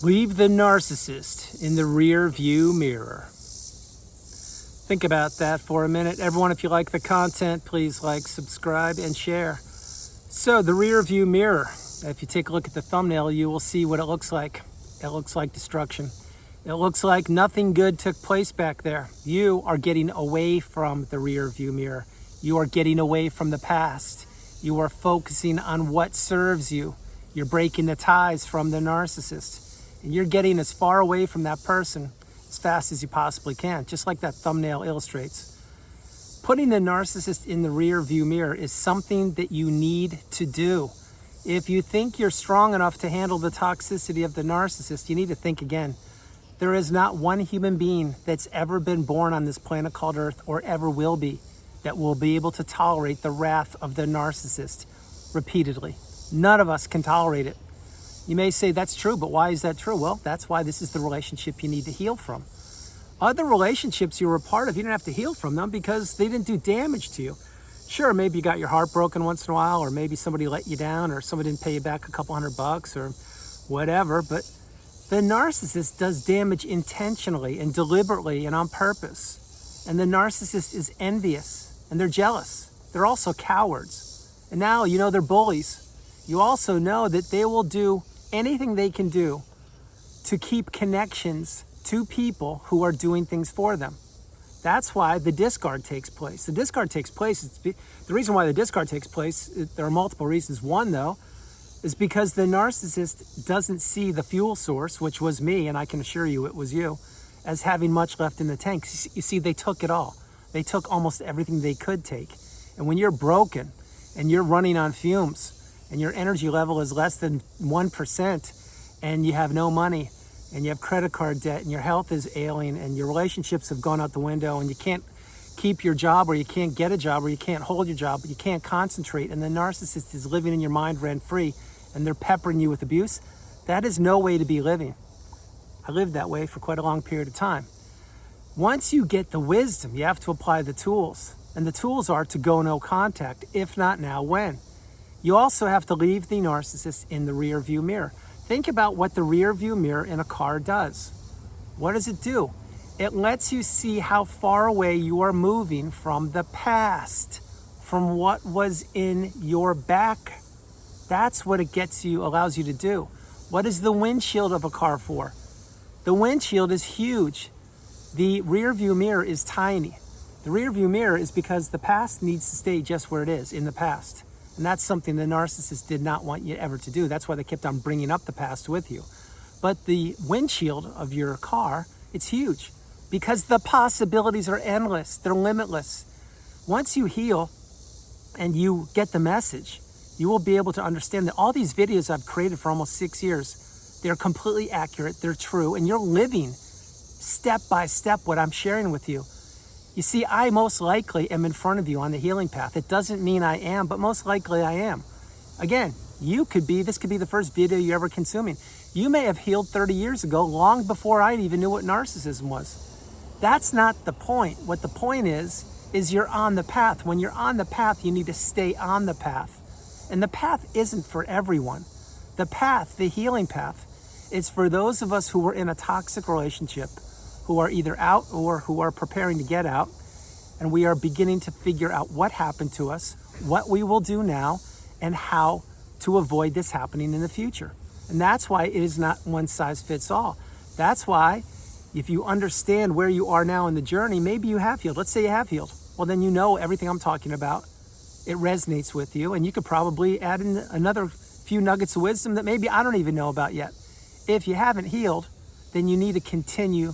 Leave the narcissist in the rear view mirror. Think about that for a minute. Everyone, if you like the content, please like, subscribe, and share. So the rear view mirror, if you take a look at the thumbnail, you will see what it looks like. It looks like destruction. It looks like nothing good took place back there. You are getting away from the rear view mirror. You are getting away from the past. You are focusing on what serves you. You're breaking the ties from the narcissist. And you're getting as far away from that person as fast as you possibly can, just like that thumbnail illustrates. Putting the narcissist in the rear view mirror is something that you need to do. If you think you're strong enough to handle the toxicity of the narcissist, you need to think again. There is not one human being that's ever been born on this planet called Earth, or ever will be, that will be able to tolerate the wrath of the narcissist repeatedly. None of us can tolerate it. You may say that's true, but why is that true? Well, that's why this is the relationship you need to heal from. Other relationships you were a part of, you didn't have to heal from them because they didn't do damage to you. Sure, maybe you got your heart broken once in a while, or maybe somebody let you down, or somebody didn't pay you back a couple $100 or whatever, but the narcissist does damage intentionally and deliberately and on purpose. And the narcissist is envious and they're jealous. They're also cowards. And now you know they're bullies. You also know that they will do anything they can do to keep connections to people who are doing things for them. That's why the discard takes place. The discard takes place, the reason why the discard takes place, there are multiple reasons. One, though, is because the narcissist doesn't see the fuel source, which was me, and I can assure you it was you, as having much left in the tank. You see, they took it all. They took almost everything they could take. And when you're broken and you're running on fumes, and your energy level is less than 1%, and you have no money, and you have credit card debt, and your health is ailing, and your relationships have gone out the window, and you can't keep your job, or you can't get a job, or you can't hold your job, but you can't concentrate, and the narcissist is living in your mind rent-free, and they're peppering you with abuse, that is no way to be living. I lived that way for quite a long period of time. Once you get the wisdom, you have to apply the tools, and the tools are to go no contact. If not now, when? You also have to leave the narcissist in the rear view mirror. Think about what the rear view mirror in a car does. What does it do? It lets you see how far away you are moving from the past, from what was in your back. That's what it allows you to do. What is the windshield of a car for? The windshield is huge. The rear view mirror is tiny. The rear view mirror is because the past needs to stay just where it is, in the past. And that's something the narcissist did not want you ever to do. That's why they kept on bringing up the past with you. But the windshield of your car, it's huge because the possibilities are endless. They're limitless. Once you heal and you get the message, you will be able to understand that all these videos I've created for almost 6 years, they're completely accurate, they're true, and you're living step by step what I'm sharing with you. You see, I most likely am in front of you on the healing path. It doesn't mean I am, but most likely I am. Again, this could be the first video you're ever consuming. You may have healed 30 years ago, long before I even knew what narcissism was. That's not the point. What the point is you're on the path. When you're on the path, you need to stay on the path. And the path isn't for everyone. The path, the healing path, is for those of us who were in a toxic relationship, who are either out or who are preparing to get out, and we are beginning to figure out what happened to us, what we will do now, and how to avoid this happening in the future. And that's why it is not one size fits all. That's why if you understand where you are now in the journey, maybe you have healed. Let's say you have healed. Well, then you know everything I'm talking about. It resonates with you, and you could probably add in another few nuggets of wisdom that maybe I don't even know about yet. If you haven't healed, then you need to continue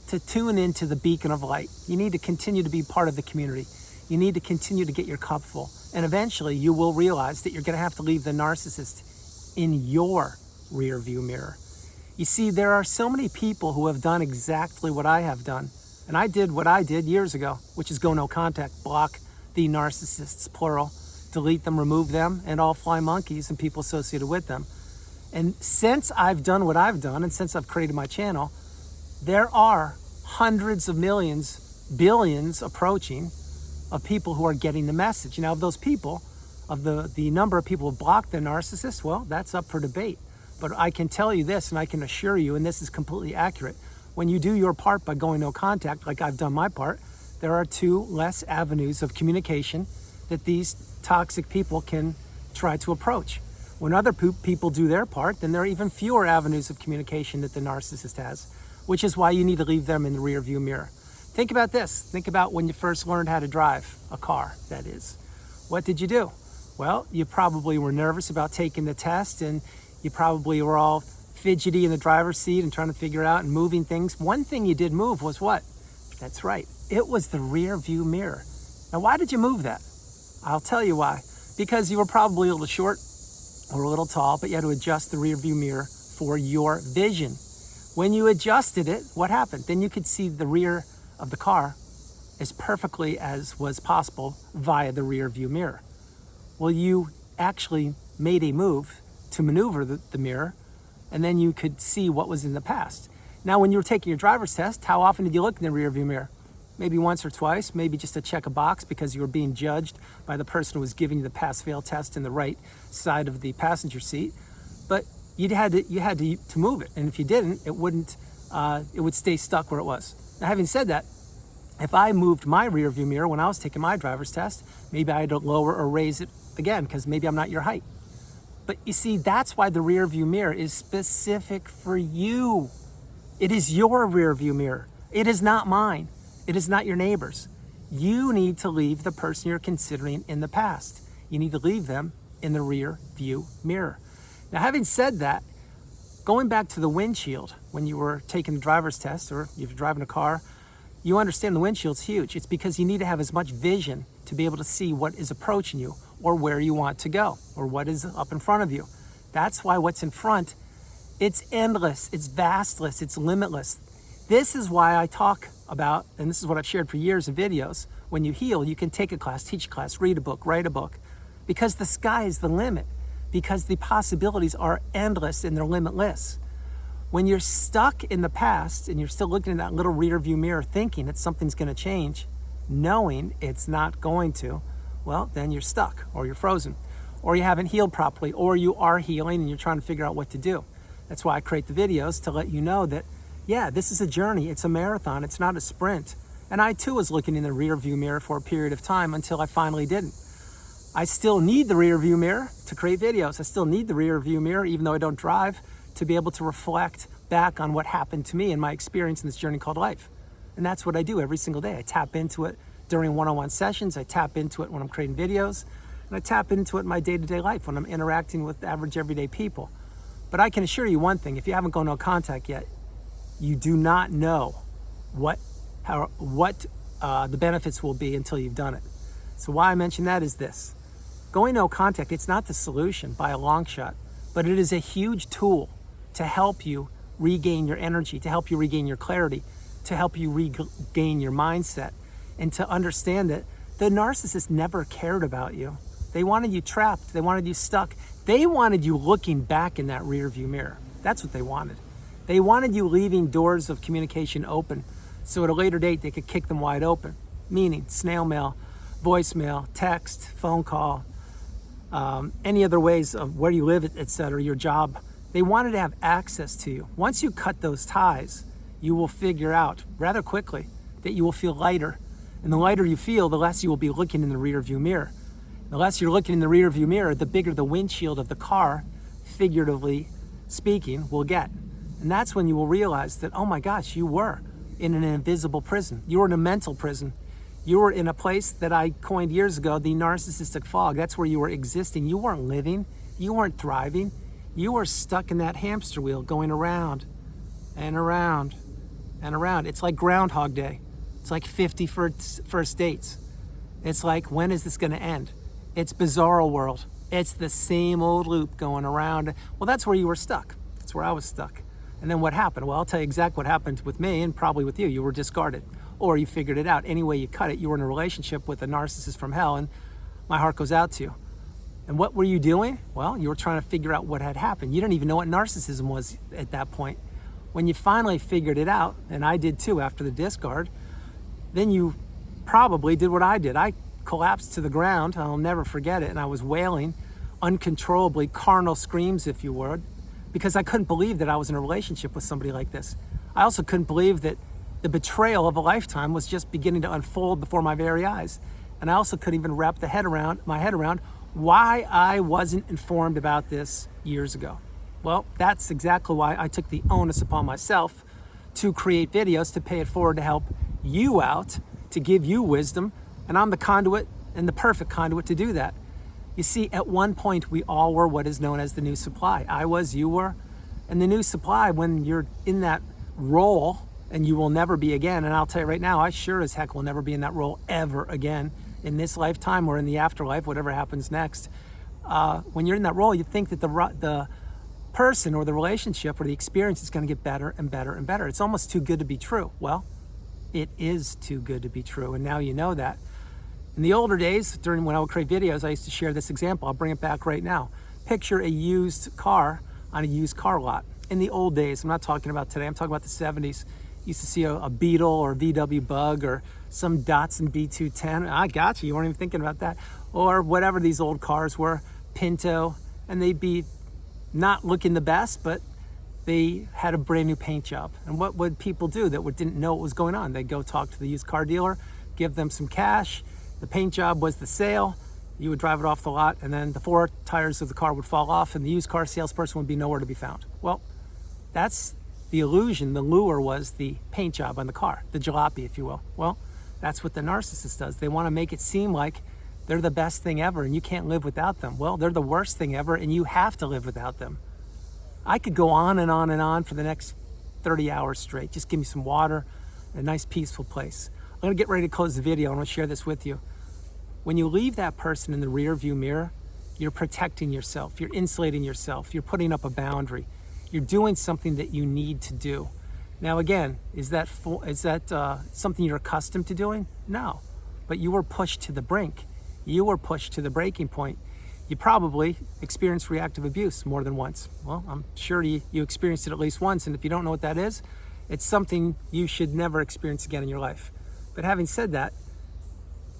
to tune into the beacon of light. You need to continue to be part of the community. You need to continue to get your cup full. And eventually you will realize that you're going to have to leave the narcissist in your rear view mirror. You see, there are so many people who have done exactly what I have done. And I did what I did years ago, which is go no contact, block the narcissists, plural, delete them, remove them, and all fly monkeys and people associated with them. And since I've done what I've done, and since I've created my channel, there are hundreds of millions, billions approaching of people who are getting the message. Now, of those people, of the number of people who block the narcissist, well, that's up for debate. But I can tell you this, and I can assure you, and this is completely accurate, when you do your part by going no contact, like I've done my part, there are 2 less avenues of communication that these toxic people can try to approach. When other people do their part, then there are even fewer avenues of communication that the narcissist has, which is why you need to leave them in the rear view mirror. Think about this. Think about when you first learned how to drive a car, that is. What did you do? Well, you probably were nervous about taking the test, and you probably were all fidgety in the driver's seat and trying to figure out and moving things. One thing you did move was what? That's right. It was the rear view mirror. Now, why did you move that? I'll tell you why. Because you were probably a little short or a little tall, but you had to adjust the rear view mirror for your vision. When you adjusted it, what happened? Then you could see the rear of the car as perfectly as was possible via the rear view mirror. Well, you actually made a move to maneuver the mirror, and then you could see what was in the past. Now, when you were taking your driver's test, how often did you look in the rear view mirror? Maybe once or twice, maybe just to check a box because you were being judged by the person who was giving you the pass-fail test in the right side of the passenger seat. But you had to move it, and if you didn't, it would stay stuck where it was. Now, having said that, if I moved my rear view mirror when I was taking my driver's test, maybe I had to lower or raise it again because maybe I'm not your height. But you see, that's why the rear view mirror is specific for you. It is your rear view mirror. It is not mine. It is not your neighbor's. You need to leave the person you're considering in the past. You need to leave them in the rear view mirror. Now, having said that, going back to the windshield, when you were taking the driver's test or you're driving a car, you understand the windshield's huge. It's because you need to have as much vision to be able to see what is approaching you or where you want to go or what is up in front of you. That's why what's in front, it's endless, it's vastless, it's limitless. This is why I talk about, and this is what I've shared for years in videos, when you heal, you can take a class, teach a class, read a book, write a book, because the sky is the limit, because the possibilities are endless and they're limitless. When you're stuck in the past and you're still looking in that little rear view mirror thinking that something's going to change, knowing it's not going to, well, then you're stuck or you're frozen or you haven't healed properly or you are healing and you're trying to figure out what to do. That's why I create the videos, to let you know that, yeah, this is a journey. It's a marathon. It's not a sprint. And I too was looking in the rear view mirror for a period of time until I finally didn't. I still need the rear view mirror to create videos. I still need the rear view mirror, even though I don't drive, to be able to reflect back on what happened to me and my experience in this journey called life. And that's what I do every single day. I tap into it during one-on-one sessions. I tap into it when I'm creating videos. And I tap into it in my day-to-day life when I'm interacting with average everyday people. But I can assure you one thing, if you haven't gone no contact yet, you do not know what the benefits will be until you've done it. So why I mention that is this. Going no contact, it's not the solution by a long shot, but it is a huge tool to help you regain your energy, to help you regain your clarity, to help you regain your mindset, and to understand that the narcissist never cared about you. They wanted you trapped. They wanted you stuck. They wanted you looking back in that rear view mirror. That's what they wanted. They wanted you leaving doors of communication open so at a later date they could kick them wide open, meaning snail mail, voicemail, text, phone call, any other ways of where you live, etc., your job. They wanted to have access to you. Once you cut those ties, you will figure out rather quickly that you will feel lighter. And the lighter you feel, the less you will be looking in the rear view mirror. The less you're looking in the rear view mirror, the bigger the windshield of the car, figuratively speaking, will get. And that's when you will realize that, oh my gosh, you were in an invisible prison. You were in a mental prison. You were in a place that I coined years ago, the narcissistic fog. That's where you were existing. You weren't living. You weren't thriving. You were stuck in that hamster wheel going around and around and around. It's like Groundhog Day. It's like 50 first dates. It's like, when is this going to end? It's Bizarro World. It's the same old loop going around. Well, that's where you were stuck. That's where I was stuck. And then what happened? Well, I'll tell you exactly what happened with me and probably with you. You were discarded, or you figured it out. Any way you cut it, you were in a relationship with a narcissist from hell, and my heart goes out to you. And what were you doing? Well, you were trying to figure out what had happened. You didn't even know what narcissism was at that point. When you finally figured it out, and I did too after the discard, then you probably did what I did. I collapsed to the ground. I'll never forget it. And I was wailing uncontrollably, carnal screams, if you would, because I couldn't believe that I was in a relationship with somebody like this. I also couldn't believe that the betrayal of a lifetime was just beginning to unfold before my very eyes. And I also couldn't even wrap my head around why I wasn't informed about this years ago. Well, that's exactly why I took the onus upon myself to create videos, to pay it forward, to help you out, to give you wisdom. And I'm the conduit, and the perfect conduit to do that. You see, at one point, we all were what is known as the new supply. I was, you were. And the new supply, when you're in that role, and you will never be again, and I'll tell you right now, I sure as heck will never be in that role ever again, in this lifetime or in the afterlife, whatever happens next. When you're in that role, you think that the person or the relationship or the experience is going to get better and better and better. It's almost too good to be true. Well, it is too good to be true, and now you know that. In the older days, when I would create videos, I used to share this example. I'll bring it back right now. Picture a used car on a used car lot. In the old days, I'm not talking about today, I'm talking about the 70s. You used to see a Beetle or a VW Bug or some Datsun B210. I got you, you weren't even thinking about that. Or whatever these old cars were, Pinto, and they'd be not looking the best, but they had a brand new paint job. And what would people do that didn't know what was going on? They'd go talk to the used car dealer, give them some cash. The paint job was the sale. You would drive it off the lot, and then the 4 tires of the car would fall off, and the used car salesperson would be nowhere to be found. Well, that's the illusion. The lure was the paint job on the car, the jalopy, if you will. Well, that's what the narcissist does. They want to make it seem like they're the best thing ever, and you can't live without them. Well, they're the worst thing ever, and you have to live without them. I could go on and on and on for the next 30 hours straight. Just give me some water, a nice peaceful place. I'm going to get ready to close the video. I'm going to share this with you. When you leave that person in the rear view mirror, you're protecting yourself. You're insulating yourself. You're putting up a boundary. You're doing something that you need to do. Now, again, is that something you're accustomed to doing? No. But you were pushed to the brink. You were pushed to the breaking point. You probably experienced reactive abuse more than once. Well, I'm sure you experienced it at least once. And if you don't know what that is, it's something you should never experience again in your life. But having said that,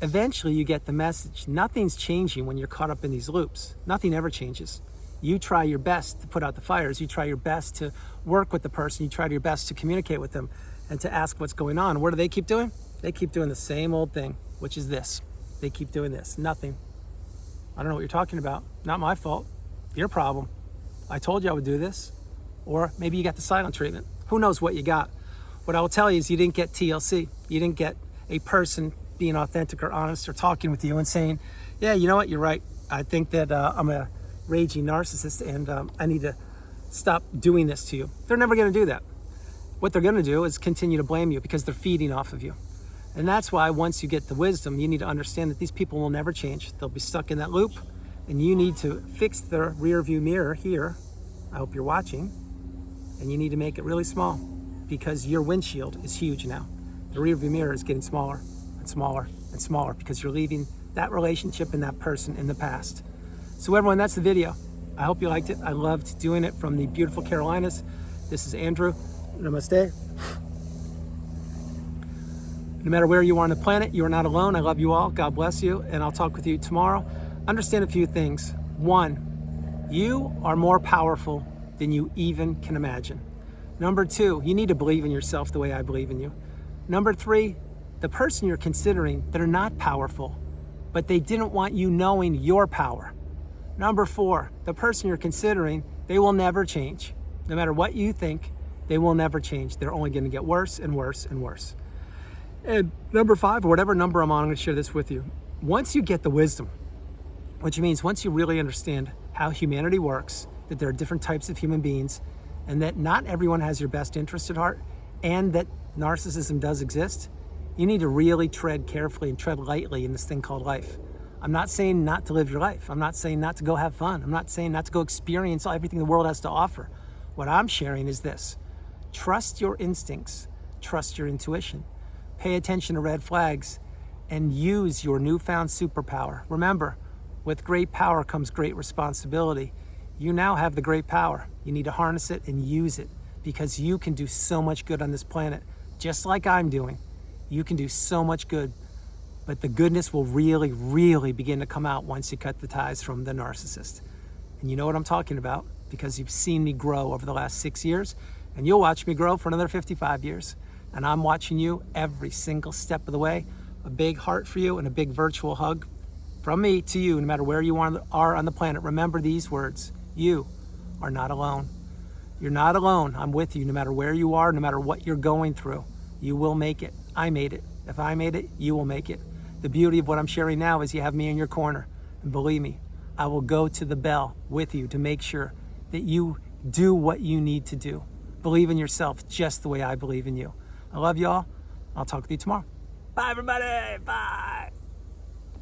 eventually you get the message. Nothing's changing when you're caught up in these loops. Nothing ever changes. You try your best to put out the fires. You try your best to work with the person. You try your best to communicate with them and to ask what's going on. What do they keep doing? They keep doing the same old thing, which is this. They keep doing this. Nothing. I don't know what you're talking about. Not my fault. Your problem. I told you I would do this. Or maybe you got the silent treatment. Who knows what you got? What I will tell you is you didn't get TLC. You didn't get a person being authentic or honest or talking with you and saying, yeah, you know what, you're right. I think that I'm a raging narcissist and I need to stop doing this to you. They're never going to do that. What they're going to do is continue to blame you because they're feeding off of you. And that's why once you get the wisdom, you need to understand that these people will never change. They'll be stuck in that loop, and you need to fix the rear view mirror here. I hope you're watching. And you need to make it really small because your windshield is huge now. The rear view mirror is getting smaller and smaller and smaller because you're leaving that relationship and that person in the past. So everyone, that's the video. I hope you liked it. I loved doing it from the beautiful Carolinas. This is Andrew. Namaste. No matter where you are on the planet, you are not alone. I love you all. God bless you. And I'll talk with you tomorrow. Understand a few things. 1, you are more powerful than you even can imagine. Number 2, you need to believe in yourself the way I believe in you. Number 3, the person you're considering, they're not powerful, but they didn't want you knowing your power. Number 4, the person you're considering, they will never change. No matter what you think, they will never change. They're only going to get worse and worse and worse. And number 5, or whatever number I'm going to share this with you. Once you get the wisdom, which means once you really understand how humanity works, that there are different types of human beings, and that not everyone has your best interest at heart, and that narcissism does exist, you need to really tread carefully and tread lightly in this thing called life. I'm not saying not to live your life. I'm not saying not to go have fun. I'm not saying not to go experience everything the world has to offer. What I'm sharing is this. Trust your instincts. Trust your intuition. Pay attention to red flags and use your newfound superpower. Remember, with great power comes great responsibility. You now have the great power. You need to harness it and use it because you can do so much good on this planet, just like I'm doing. You can do so much good, but the goodness will really, really begin to come out once you cut the ties from the narcissist. And you know what I'm talking about. because you've seen me grow over the last 6 years, and you'll watch me grow for another 55 years. And I'm watching you every single step of the way. A big heart for you and a big virtual hug from me to you, no matter where you are on the planet. Remember these words: you are not alone. You're not alone. I'm with you no matter where you are, no matter what you're going through. You will make it. I made it. If I made it, you will make it. The beauty of what I'm sharing now is you have me in your corner. And believe me, I will go to the bell with you to make sure that you do what you need to do. Believe in yourself just the way I believe in you. I love y'all. I'll talk with you tomorrow. Bye, everybody. Bye.